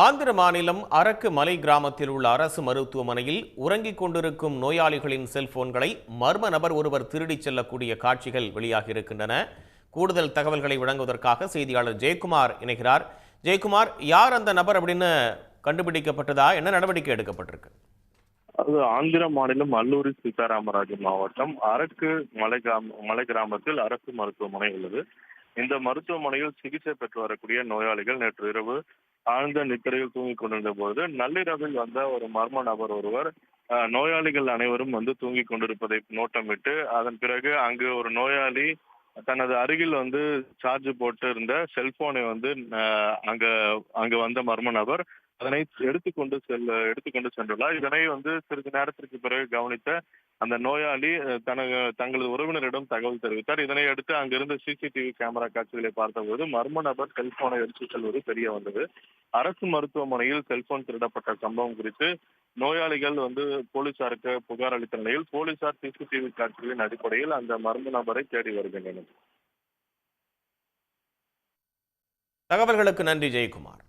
ஆந்திர மாநிலம் அரக்கு மலை கிராமத்தில் உள்ள அரசு மருத்துவமனையில் உறங்கிக் கொண்டிருக்கும் நோயாளிகளின் செல்போன்களை மர்ம நபர் ஒருவர் திருடிச் செல்லக்கூடிய காட்சிகள் வெளியாகி இருக்கின்றன. கூடுதல் தகவல்களை வழங்குவதற்காக செய்தியாளர் ஜெயக்குமார் இணைகிறார். ஜெயக்குமார், யார் அந்த நபர் அப்படின்னு கண்டுபிடிக்கப்பட்டதா? என்ன நடவடிக்கை எடுக்கப்பட்டிருக்கு? அது ஆந்திர மாநிலம் அல்லூரி சீதாராமராஜு மாவட்டம் அரக்கு மலை கிராமத்தில் அரசு மருத்துவமனை உள்ளது. இந்த மருத்துவமனையில் சிகிச்சை பெற்று வரக்கூடிய நோயாளிகள் நேற்று இரவு ஆழ்ந்த நித்திரையில் தூங்கிக் கொண்டிருந்த போது நள்ளிரவில் வந்த ஒரு மர்ம நபர் ஒருவர் நோயாளிகள் அனைவரும் தூங்கிக் கொண்டிருப்பதை நோட்டமிட்டு, அதன் பிறகு அங்கு ஒரு நோயாளி தனது அருகில் சார்ஜ் போட்டு இருந்த செல்போனை அங்க அங்க வந்த மர்ம நபர் அதனை எடுத்துக்கொண்டு சென்றுள்ளார். இதனை சிறிது நேரத்திற்கு பிறகு கவனித்த அந்த நோயாளி தங்களது உறவினரிடம் தகவல் தெரிவித்தார். இதனை அடுத்து அங்கிருந்த சிசிடிவி கேமரா காட்சிகளை பார்த்தபோது மர்ம நபர் செல்போனை எடுத்துச் செல்வது தெரிய வந்தது. அரசு மருத்துவமனையில் செல்போன் திருடப்பட்ட சம்பவம் குறித்து நோயாளிகள் போலீசாருக்கு புகார் அளித்த நிலையில் போலீசார் சிசிடிவி காட்சிகளின் அடிப்படையில் அந்த மர்ம நபரை தேடி வருகின்றனர். தகவல்களுக்கு நன்றி ஜெயக்குமார்.